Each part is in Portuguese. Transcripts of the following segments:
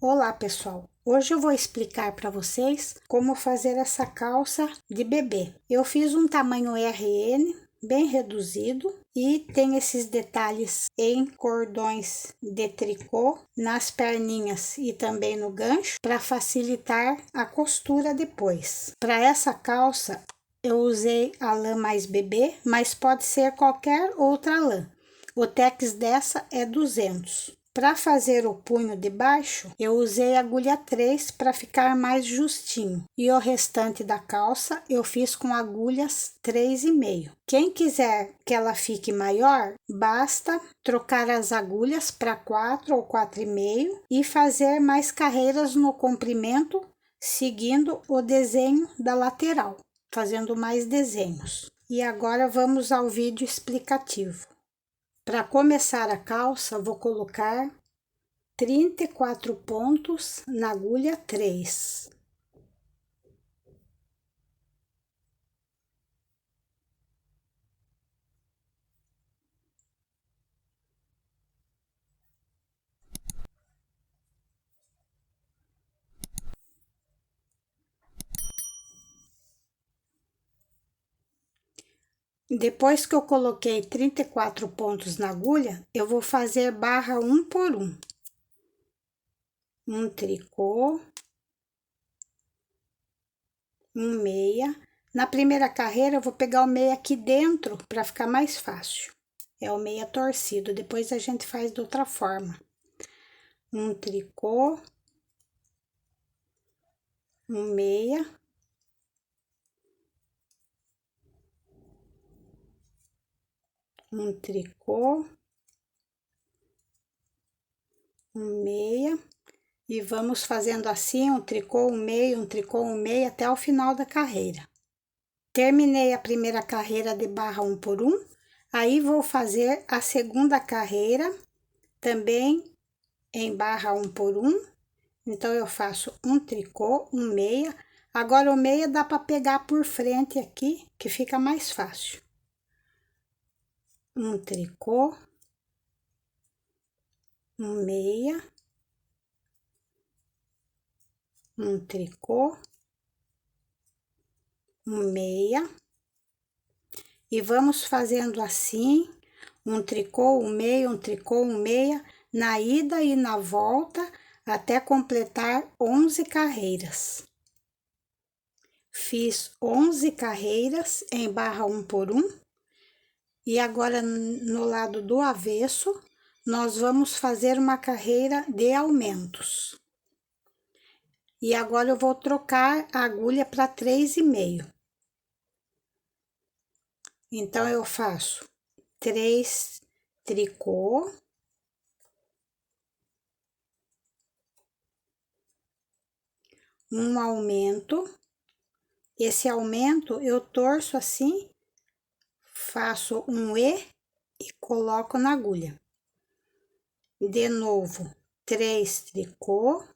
Olá pessoal, hoje eu vou explicar para vocês como fazer essa calça de bebê. Eu fiz um tamanho RN bem reduzido e tem esses detalhes em cordões de tricô nas perninhas e também no gancho para facilitar a costura depois. Para essa calça eu usei a lã mais bebê, mas pode ser qualquer outra lã. O tex dessa é 200. Para fazer o punho de baixo, eu usei agulha 3 para ficar mais justinho. E o restante da calça eu fiz com agulhas 3,5. Quem quiser que ela fique maior, basta trocar as agulhas para 4 ou 4,5 e fazer mais carreiras no comprimento, seguindo o desenho da lateral, fazendo mais desenhos. E agora vamos ao vídeo explicativo. Para começar a calça, vou colocar 34 pontos na agulha 3. Depois que eu coloquei 34 pontos na agulha, eu vou fazer barra um por um. Um tricô, um meia. Na primeira carreira, eu vou pegar o meia aqui dentro para ficar mais fácil. É o meia torcido, depois a gente faz de outra forma. Um tricô, um meia. Um tricô, um meia, e vamos fazendo assim, um tricô, um meio até o final da carreira. Terminei a primeira carreira de barra um por um, aí vou fazer a segunda carreira também em barra um por um. Então eu faço um tricô, um meia. Agora o meia dá para pegar por frente aqui, que fica mais fácil. Um tricô, um meia, um tricô, um meia, e vamos fazendo assim, um tricô, um meia, um tricô, um meia, na ida e na volta, até completar 11 carreiras. Fiz 11 carreiras em barra um por um, e agora no lado do avesso, nós vamos fazer uma carreira de aumentos. E agora eu vou trocar a agulha para 3,5. Então, eu faço 3 tricô, um aumento. Esse aumento eu torço assim, faço um E e coloco na agulha. De novo, 3 tricô.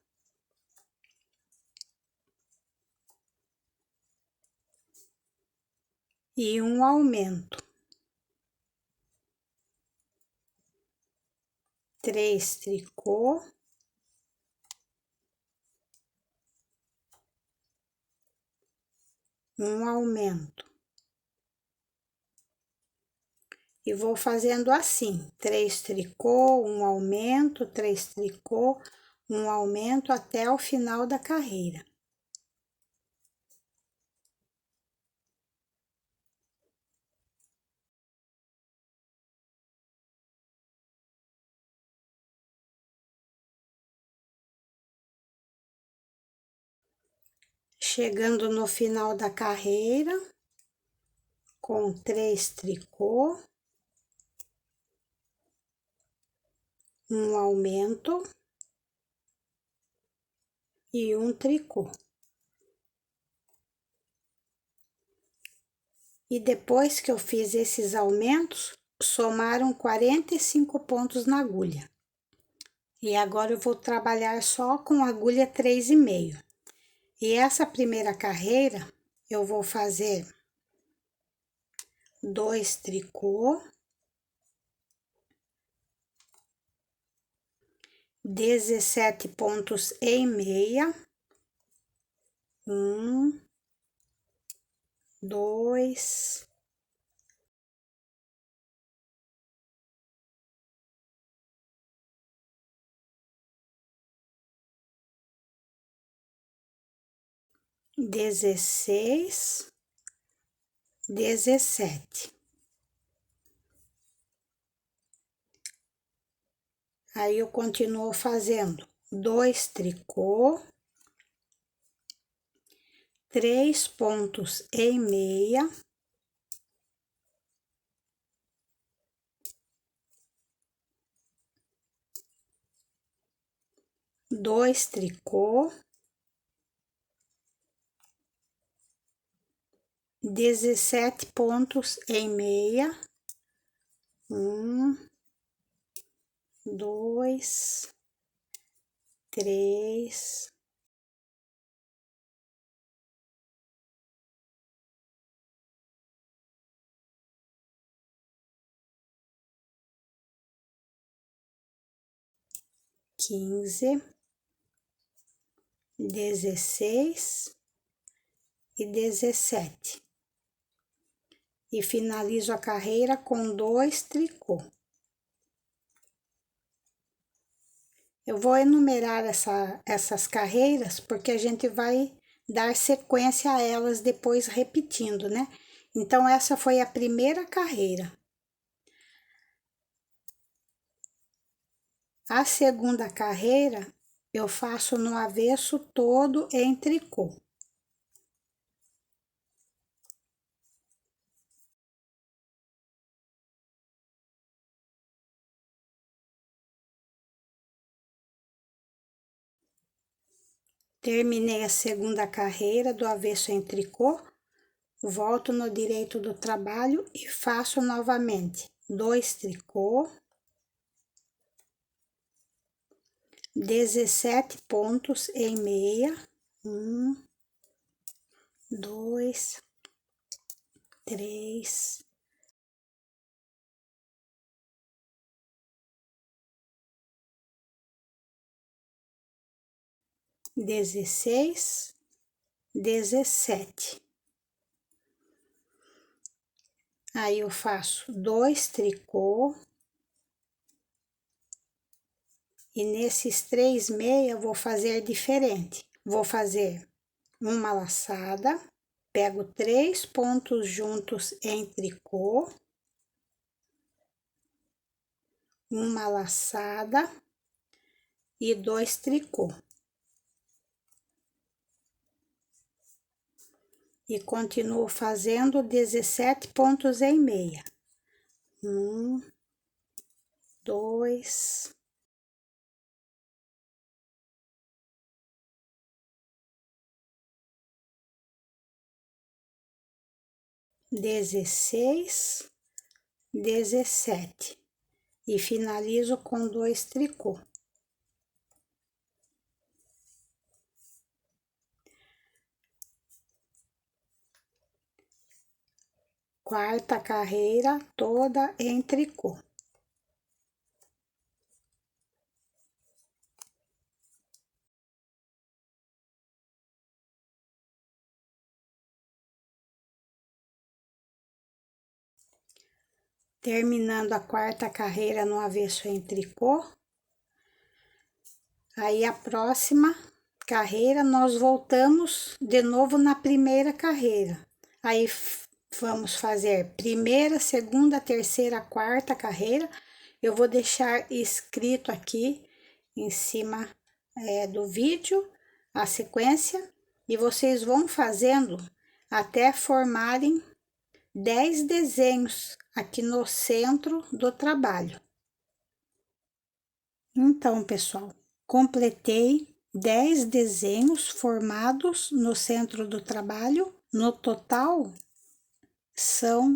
E um aumento. 3 tricô. Um aumento. E vou fazendo assim, 3 tricô, um aumento, 3 tricô, um aumento até o final da carreira. Chegando no final da carreira, com 3 tricô, um aumento e um tricô. E depois que eu fiz esses aumentos, somaram 45 pontos na agulha. E agora eu vou trabalhar só com agulha 3,5. E essa primeira carreira, eu vou fazer 2 tricô. 17 pontos em meia, 1, 2, 16, 17. Aí eu continuo fazendo 2 tricô, 3 pontos em meia, 2 tricô, 17 pontos em meia, 1, 2, 3, 15, 16 e 17. E finalizo a carreira com 2 tricô. Eu vou enumerar essas carreiras porque a gente vai dar sequência a elas depois repetindo, né? Então, essa foi a primeira carreira. A segunda carreira, eu faço no avesso todo em tricô. Terminei a segunda carreira do avesso em tricô, volto no direito do trabalho e faço novamente 2 tricô, 17 pontos em meia, 1, 2, 3, 16, 17. Aí eu faço 2 tricô e nesses 3 meia eu vou fazer diferente. Vou fazer uma laçada, pego 3 pontos juntos em tricô, uma laçada e 2 tricô. E continuo fazendo 17 pontos em meia. 1, 2, 16, 17. E finalizo com 2 tricô. Quarta carreira toda em tricô. Terminando a quarta carreira no avesso em tricô. Aí, a próxima carreira, nós voltamos de novo na primeira carreira. Aí, vamos fazer primeira, segunda, terceira, quarta carreira. Eu vou deixar escrito aqui em cima do vídeo a sequência. E vocês vão fazendo até formarem 10 desenhos aqui no centro do trabalho. Então, pessoal, completei 10 desenhos formados no centro do trabalho. No total, são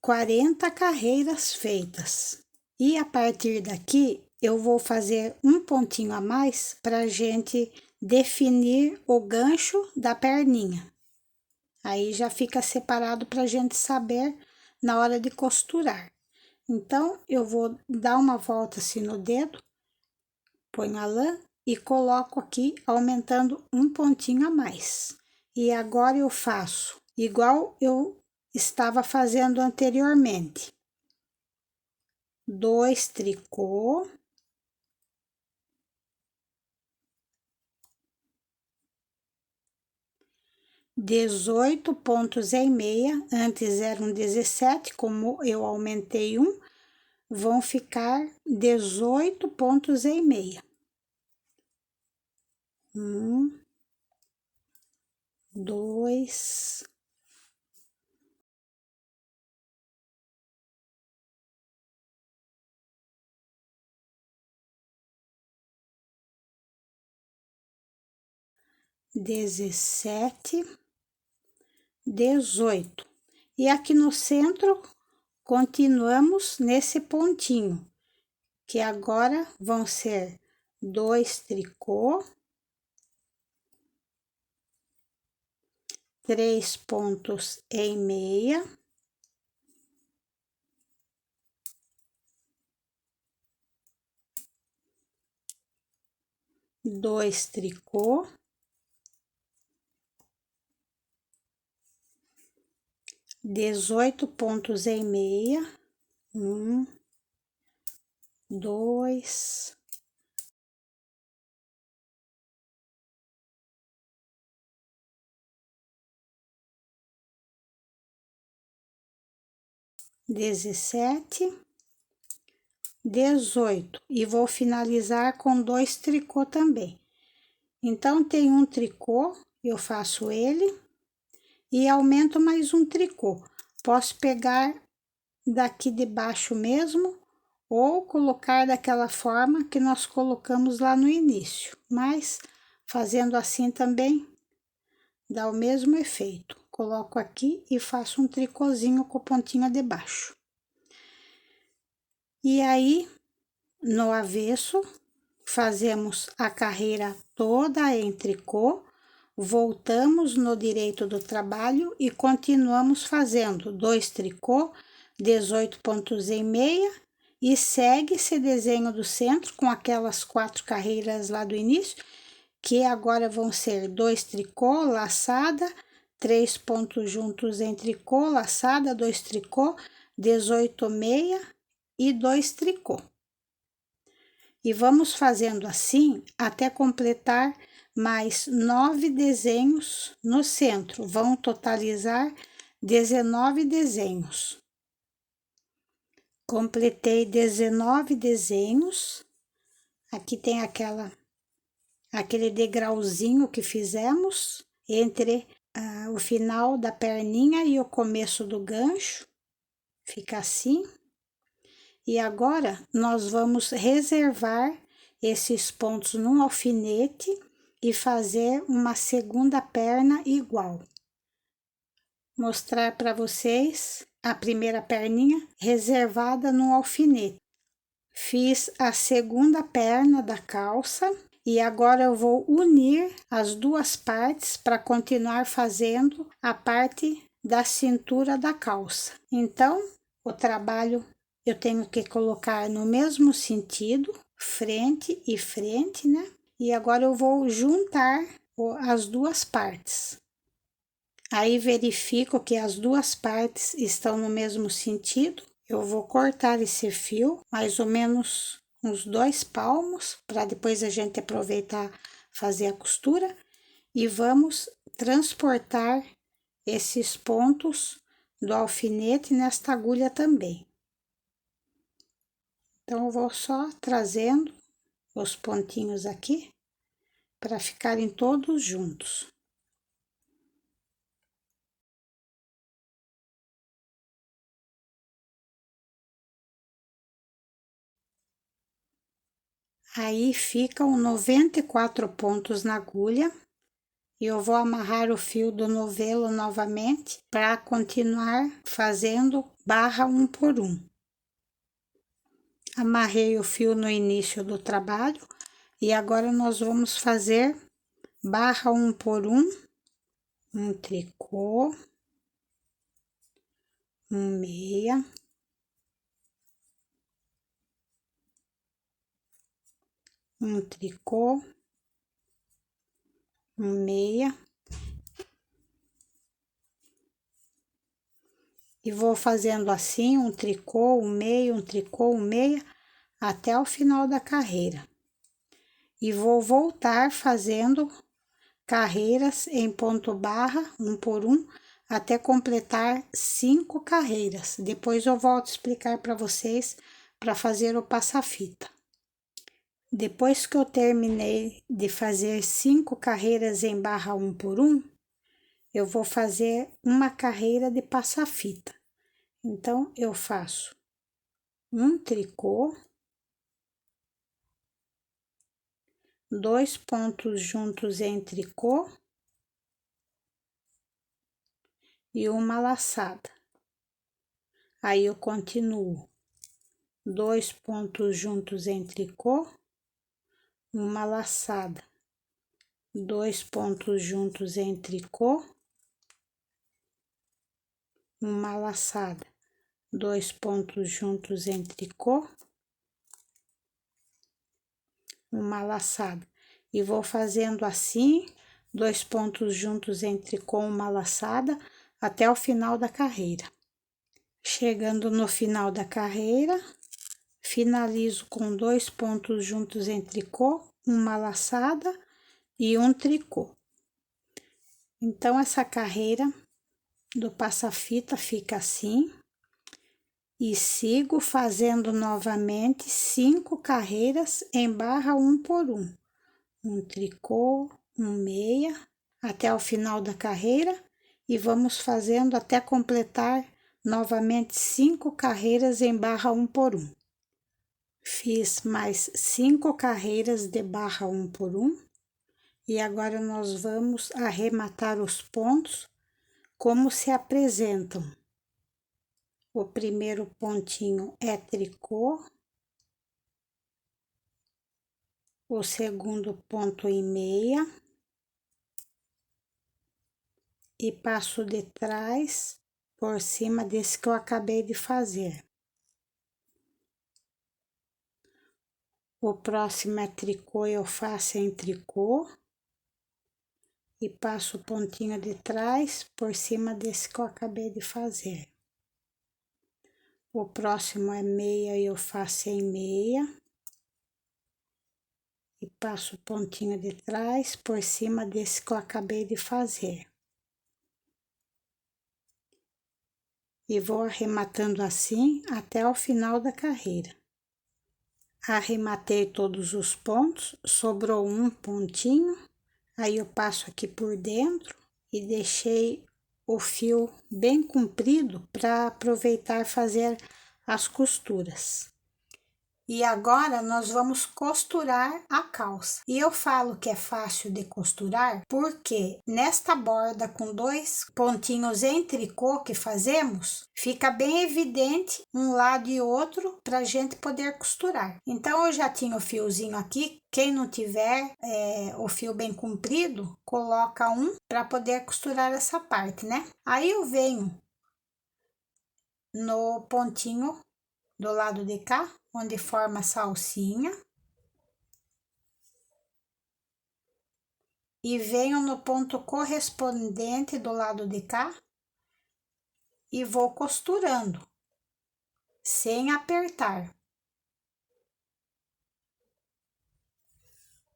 40 carreiras feitas. E a partir daqui, eu vou fazer um pontinho a mais para a gente definir o gancho da perninha. Aí já fica separado para a gente saber na hora de costurar. Então, eu vou dar uma volta assim no dedo ponho a lã e coloco aqui, aumentando um pontinho a mais. E agora eu faço igual eu estava fazendo anteriormente. 2 tricô. Dezoito pontos em meia, antes eram 17, como eu aumentei um, vão ficar 18 pontos em meia. 2, 17, 18. E aqui no centro, continuamos nesse pontinho, que agora vão ser 2 tricô, 3 pontos em meia, dois tricô, 18 pontos em meia, 1, 2, 17, 18 e vou finalizar com 2 tricô também. Então, tem um tricô, eu faço ele e aumento mais um tricô. Posso pegar daqui de baixo mesmo ou colocar daquela forma que nós colocamos lá no início, mas fazendo assim também dá o mesmo efeito. Coloco aqui e faço um tricôzinho com pontinha de baixo. E aí, no avesso, fazemos a carreira toda em tricô, voltamos no direito do trabalho e continuamos fazendo 2 tricô, 18 pontos em meia, e segue esse desenho do centro com aquelas 4 carreiras lá do início, que agora vão ser 2 tricô, laçada, 3 pontos juntos em tricô, laçada, 2 tricô, 18 meia e 2 tricô. E vamos fazendo assim até completar mais 9 desenhos no centro, vão totalizar 19 desenhos. Completei 19 desenhos, aqui tem aquele degrauzinho que fizemos entre o final da perninha e o começo do gancho, fica assim. E agora, nós vamos reservar esses pontos num alfinete e fazer uma segunda perna igual. Mostrar para vocês a primeira perninha reservada no alfinete. Fiz a segunda perna da calça e agora eu vou unir as duas partes para continuar fazendo a parte da cintura da calça. Então, o trabalho eu tenho que colocar no mesmo sentido, frente e frente, né? E agora eu vou juntar as duas partes. Aí verifico que as duas partes estão no mesmo sentido. Eu vou cortar esse fio, mais ou menos uns 2 palmos, para depois a gente aproveitar fazer a costura. E vamos transportar esses pontos do alfinete nesta agulha também. Então, eu vou só trazendo os pontinhos aqui para ficarem todos juntos. Aí ficam 94 pontos na agulha e eu vou amarrar o fio do novelo novamente para continuar fazendo barra 1 por 1. Amarrei o fio no início do trabalho e agora nós vamos fazer barra 1 por 1, um tricô, um meia, um tricô, um meia. E vou fazendo assim, um tricô, um meio, um tricô, um meia, até o final da carreira. E vou voltar fazendo carreiras em ponto barra, um por um, até completar 5 carreiras. Depois eu volto a explicar para vocês para fazer o passa-fita. Depois que eu terminei de fazer 5 carreiras em barra um por um, eu vou fazer uma carreira de passa-fita. Então, eu faço um tricô, 2 pontos juntos em tricô e uma laçada. Aí, eu continuo 2 pontos juntos em tricô, uma laçada, 2 pontos juntos em tricô, uma laçada, 2 pontos juntos em tricô, uma laçada. E vou fazendo assim, 2 pontos juntos em tricô, uma laçada, até o final da carreira. Chegando no final da carreira, finalizo com 2 pontos juntos em tricô, uma laçada e um tricô. Então, essa carreira do passa-fita fica assim. E sigo fazendo novamente 5 carreiras em barra um por um. Um tricô, um meia, até o final da carreira. E vamos fazendo até completar novamente 5 carreiras em barra um por um. Fiz mais 5 carreiras de barra um por um. E agora nós vamos arrematar os pontos como se apresentam. O primeiro pontinho é tricô, o segundo ponto em meia, e passo de trás por cima desse que eu acabei de fazer. O próximo é tricô, eu faço em tricô, e passo o pontinho de trás por cima desse que eu acabei de fazer. O próximo é meia e eu faço em meia. E passo o pontinho de trás por cima desse que eu acabei de fazer. E vou arrematando assim até o final da carreira. Arrematei todos os pontos, sobrou um pontinho, aí eu passo aqui por dentro e deixei o fio bem comprido para aproveitar fazer as costuras. E agora nós vamos costurar a calça. E eu falo que é fácil de costurar porque nesta borda com 2 pontinhos em tricô que fazemos, fica bem evidente um lado e outro para a gente poder costurar. Então eu já tinha o fiozinho aqui. Quem não tiver o fio bem comprido, coloca um para poder costurar essa parte, né? Aí eu venho no pontinho do lado de cá, onde forma a salsinha, e venho no ponto correspondente do lado de cá e vou costurando, sem apertar.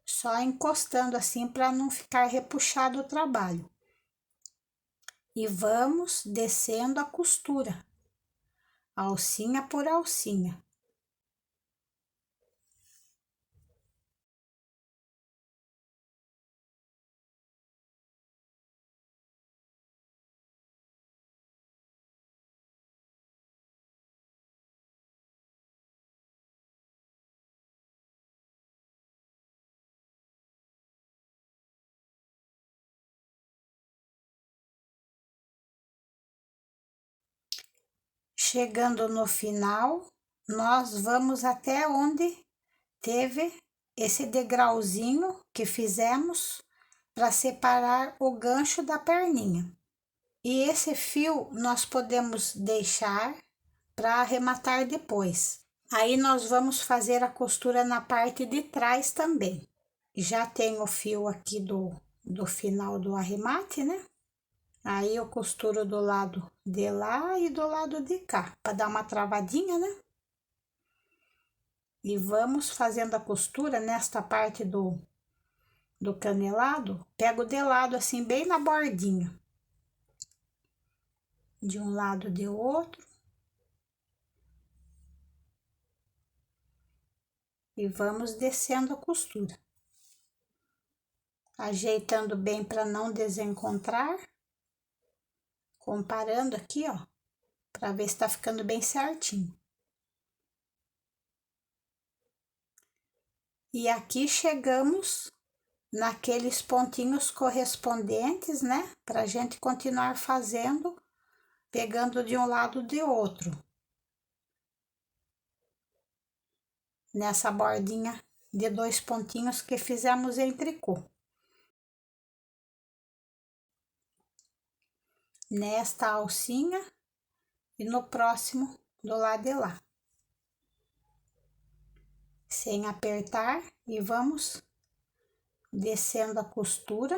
Só encostando assim para não ficar repuxado o trabalho. E vamos descendo a costura, alcinha por alcinha. Chegando no final, nós vamos até onde teve esse degrauzinho que fizemos para separar o gancho da perninha. E esse fio nós podemos deixar para arrematar depois. Aí nós vamos fazer a costura na parte de trás também. Já tenho o fio aqui do final do arremate, né? Aí eu costuro do lado de lá e do lado de cá, para dar uma travadinha, né? E vamos fazendo a costura nesta parte do canelado. Pego de lado assim, bem na bordinha. De um lado de outro. E vamos descendo a costura. Ajeitando bem para não desencontrar. Comparando aqui, ó, para ver se tá ficando bem certinho. E aqui chegamos naqueles pontinhos correspondentes, né? Pra gente continuar fazendo, pegando de um lado de outro. Nessa bordinha de 2 pontinhos que fizemos em tricô. Nesta alcinha e no próximo do lado de lá. Sem apertar e vamos descendo a costura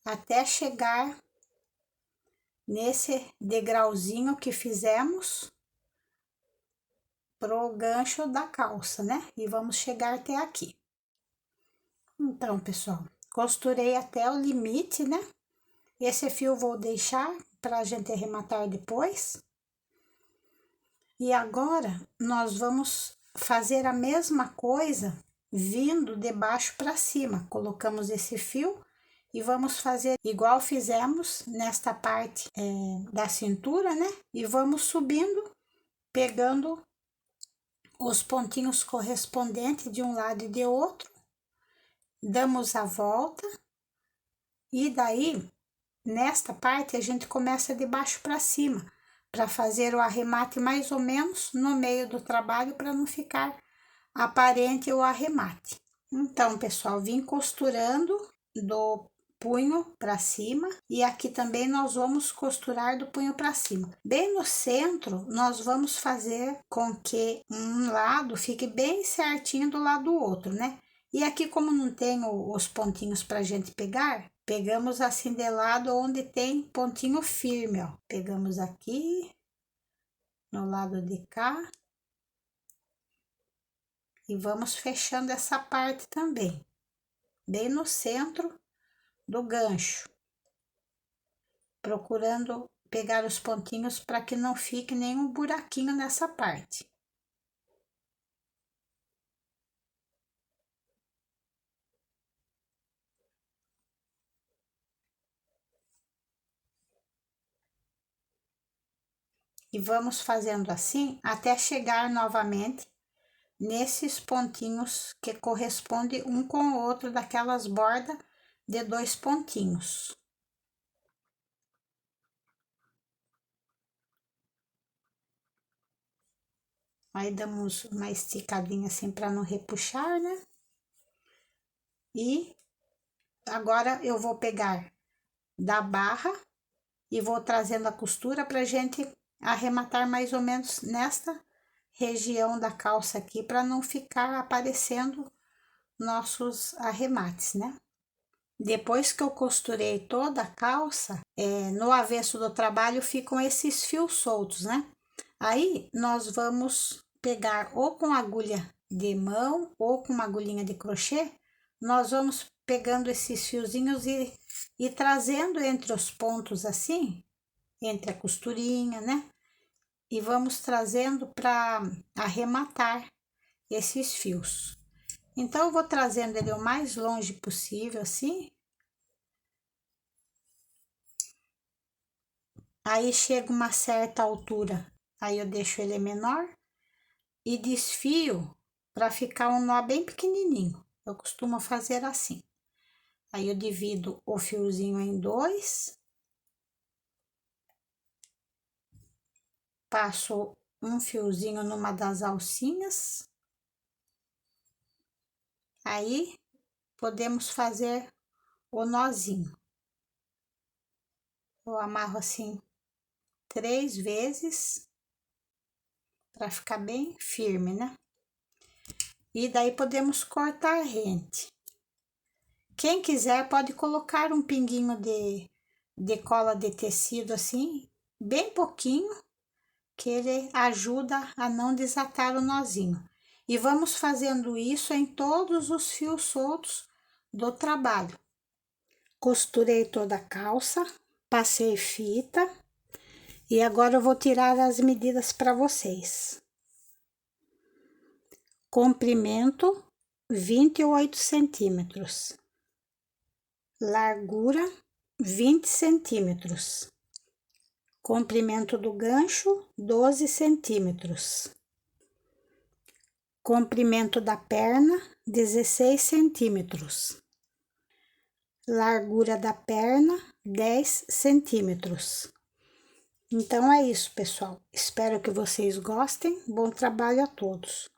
até chegar nesse degrauzinho que fizemos pro gancho da calça, né? E vamos chegar até aqui. Então, pessoal, costurei até o limite, né? Esse fio vou deixar pra gente arrematar depois. E agora, nós vamos fazer a mesma coisa vindo de baixo para cima. Colocamos esse fio e vamos fazer igual fizemos nesta parte da cintura, né? E vamos subindo, pegando os pontinhos correspondentes de um lado e de outro. Damos a volta. E daí, nesta parte, a gente começa de baixo para cima, para fazer o arremate mais ou menos no meio do trabalho, para não ficar aparente o arremate. Então, pessoal, vim costurando do punho para cima e aqui também nós vamos costurar do punho para cima. Bem no centro, nós vamos fazer com que um lado fique bem certinho do lado do outro, né? E aqui, como não tem os pontinhos para a gente pegar, pegamos assim de lado onde tem pontinho firme, ó. Pegamos aqui, no lado de cá. E vamos fechando essa parte também, bem no centro do gancho. Procurando pegar os pontinhos para que não fique nenhum buraquinho nessa parte. E vamos fazendo assim até chegar novamente nesses pontinhos que corresponde um com o outro daquelas bordas de 2 pontinhos. Aí damos uma esticadinha assim para não repuxar, né? E agora eu vou pegar da barra e vou trazendo a costura pra gente arrematar mais ou menos nesta região da calça aqui, para não ficar aparecendo nossos arremates, né? Depois que eu costurei toda a calça, no avesso do trabalho ficam esses fios soltos, né? Aí, nós vamos pegar ou com agulha de mão ou com uma agulhinha de crochê, nós vamos pegando esses fiozinhos e trazendo entre os pontos assim, entre a costurinha, né? E vamos trazendo para arrematar esses fios. Então, eu vou trazendo ele o mais longe possível, assim. Aí, chega uma certa altura, aí eu deixo ele menor e desfio para ficar um nó bem pequenininho. Eu costumo fazer assim. Aí, eu divido o fiozinho em 2. Passo um fiozinho numa das alcinhas. Aí, podemos fazer o nozinho. Eu amarro assim 3 vezes para ficar bem firme, né? E daí podemos cortar rente. Quem quiser pode colocar um pinguinho de cola de tecido assim, bem pouquinho, que ele ajuda a não desatar o nozinho. E vamos fazendo isso em todos os fios soltos do trabalho. Costurei toda a calça, passei fita e agora eu vou tirar as medidas para vocês. Comprimento 28 centímetros, largura 20 centímetros, comprimento do gancho 12 centímetros, comprimento da perna 16 centímetros, largura da perna 10 centímetros. Então é isso, pessoal. Espero que vocês gostem. Bom trabalho a todos.